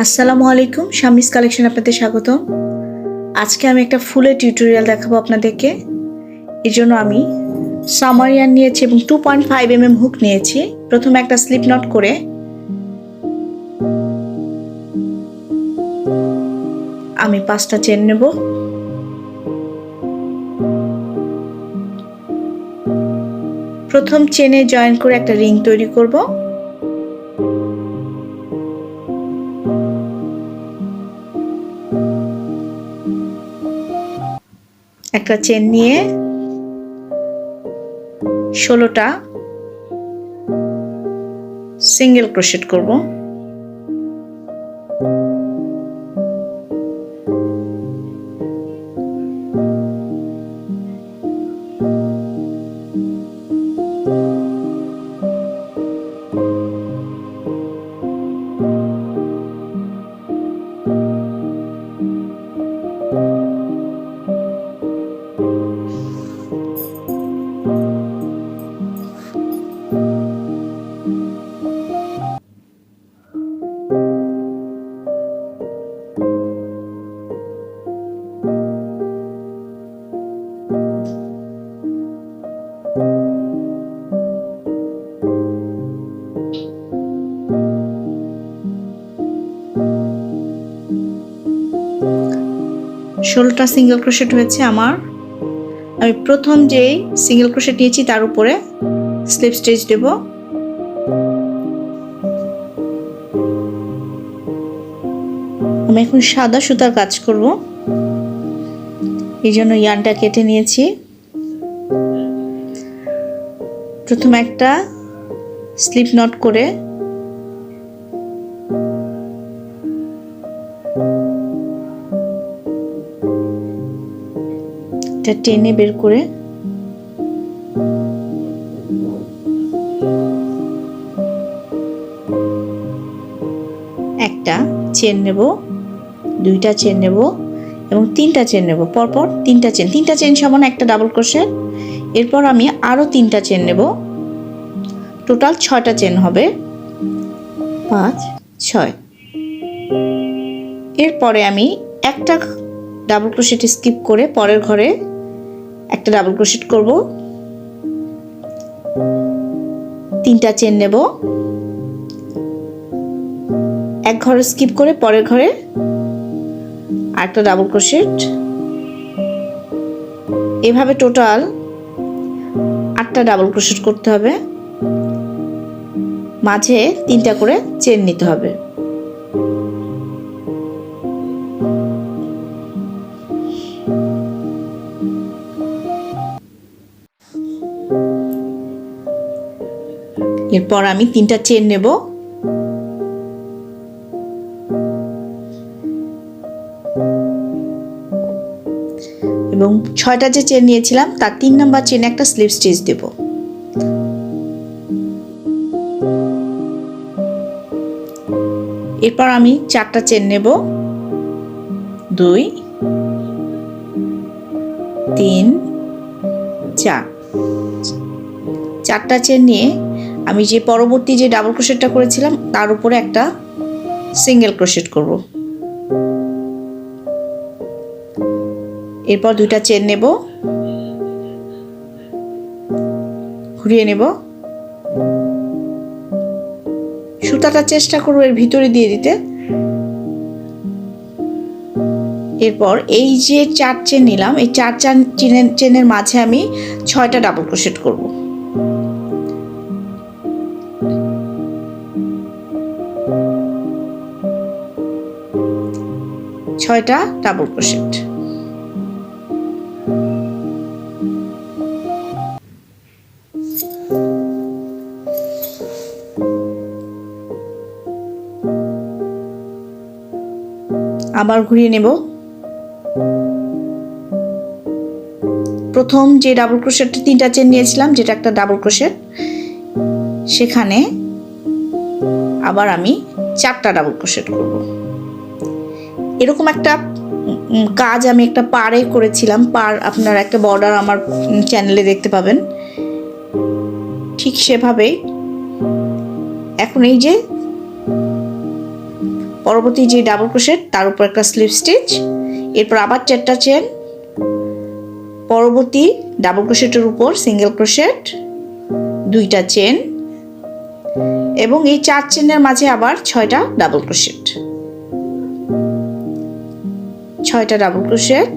আসসালামু আলাইকুম, শামিস কালেকশন আপনাদের স্বাগতম। আজকে আমি একটা ফুলের টিউটোরিয়াল দেখাবো আপনাদেরকে। এর জন্য আমি সামার ইয়ার্ন নিয়েছি এবং 2.5 mm হুক নিয়েছি। প্রথমে একটা স্লিপ নট করে আমি 5টা চেন নেব। প্রথম চেনে জয়েন করে একটা রিং তৈরি করব। একটা চেন নিয়ে 16টা সিঙ্গেল ক্রোশেট করব। ষোলোটা সিঙ্গেল ক্রোশেট হয়েছে আমার। আমি প্রথম যে সিঙ্গেল ক্রোশেট নিয়েছি তার উপরে স্লিপ স্টিচ দেব। আমি এখন সাদা সুতার কাজ করব, এই জন্য ইয়ার্নটা কেটে নিয়েছি। প্রথমে একটা স্লিপ নট করে এটা টেনে বের করে একটা চেন নেব, দুইটা চেন নেব এবং তিনটা চেন নেব। পরপর তিনটা চেন সমান একটা ডাবল ক্রোশেট। এরপর আমি আরো তিনটা চেন নেব, টোটাল 6টা চেন হবে, 5, 6। এরপরে আমি একটা ডাবল ক্রোশেট স্কিপ করে পরের ঘরে একটা ডাবল ক্রোশেট করব, তিনটা চেন নেব, এক ঘরে স্কিপ করে পরের ঘরে আরেকটা ডাবল ক্রোশেট। এভাবে টোটাল 8টা ডাবল ক্রোশেট করতে হবে, মাঝে 3টা করে চেন নিতে হবে। এরপর আমি 3টা চেন নেব, এবং 6টা যে চেন নিয়েছিলাম তার 3 নাম্বার চেনে একটা স্লিপ স্টিচ দেব। এরপর আমি 4টা চেন নেব, 2, 3, 4। 4টা চেন নিয়ে আমি যে পরবর্তী যে ডাবল ক্রোশেটটা করেছিলাম তার উপরে একটা সিঙ্গেল ক্রোশেট করব। এরপর 2টা চেন নেব, ঘুরিয়ে নেব, সুতাটা চেষ্টা করব এর ভিতরে দিয়ে দিতে। এরপর এই যে 4 চেন নিলাম, এই 4 চেনের মাঝে আমি 6টা ডাবল ক্রোশেট করব। 6টা ডাবল ক্রোশেট। আবার ঘুরিয়ে নেব। প্রথম যে ডাবল ক্রোশেটটা 3টা চেন নিয়েছিলাম, যেটা একটা ডাবল ক্রোশেট, সেখানে আবার আমি 4টা ডাবল ক্রোশেট করব। এরকম একটা কাজ আমি একটা পাড়ে করেছিলাম, পাড় আপনারা একটা বর্ডার আমার চ্যানেলে দেখতে পাবেন। ঠিক সেভাবেই এখন এই যে পরবর্তী যে ডাবল ক্রোশেট তার উপর একটা স্লিপ স্টিচ, এরপর আবার 4টা চেন, পরবর্তী ডাবল ক্রোশেটের উপর সিঙ্গেল ক্রোশেট, 2টা চেন এবং এই 4 চেনের মাঝে আবার 6টা ডাবল ক্রোশেট, 6টা ডাবল ক্রোশেট,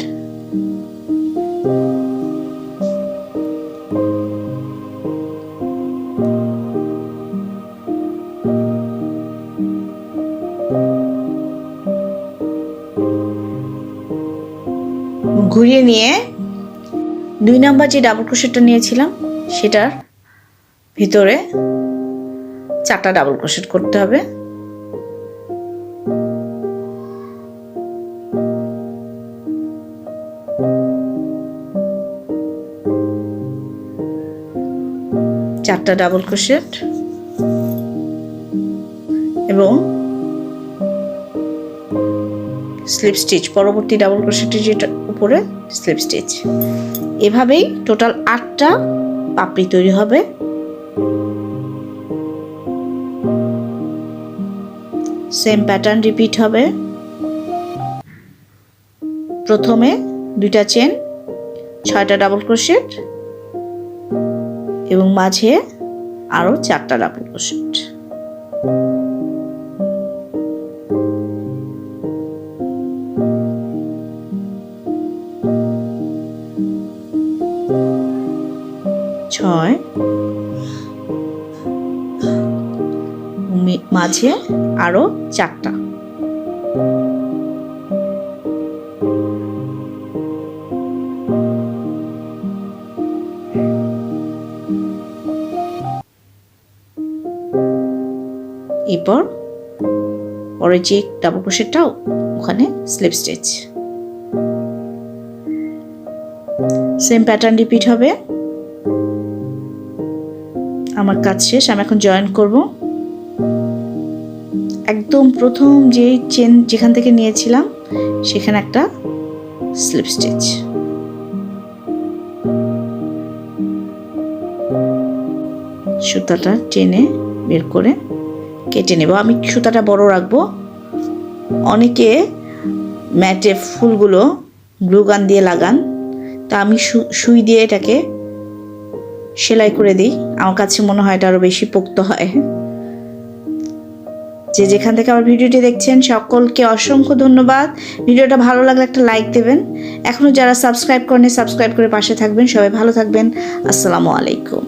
ঘুরিয়ে নিয়ে 2 নাম্বার যে ডাবল ক্রোশেটটা নিয়েছিলাম সেটার ভিতরে 4টা ডাবল ক্রোশেট করতে হবে। চারটা ডাবল ক্রোশেট এবং স্লিপ স্টিচ, পরবর্তী ডাবল ক্রোশেটের যেটা উপরে স্লিপ স্টিচ। এভাবেই টোটাল 8টা পাপড়ি তৈরি হবে। সেম প্যাটার্ন রিপিট হবে। প্রথমে 2টা চেন, 6টা ডাবল ক্রোশেট এবং মাঝে আরো 4টা ডাবল ক্রোশেট। মাঝে আরো 4টা। এরপর পরে যে ডাবল ক্রোশেটটাও ওখানে slip stitch, same pattern repeat হবে। আমার কাজ শেষ, আমি এখন জয়েন করব। একদম প্রথম যে চেন যেখান থেকে নিয়েছিলাম সেখানে একটা স্লিপ স্টিচ, সুতাটা টেনে বের করে কেটে নেব। আমি সুতাটা বড় রাখবো। অনেকে ম্যাটে ফুলগুলো গ্লু গান দিয়ে লাগান, তা আমি সুই দিয়ে এটাকে সেলাই করে দিই। আমার কাছে মনে হয় এটা আরো বেশি পোক্ত হয়। যে যেখান থেকে আমার ভিডিওটি দেখছেন সকলকে অসংখ্য ধন্যবাদ। ভিডিওটা ভালো লাগলে একটা লাইক দেবেন। এখনো যারা সাবস্ক্রাইব করেনি সাবস্ক্রাইব করে পাশে থাকবেন। সবাই ভালো থাকবেন। আসসালামু আলাইকুম।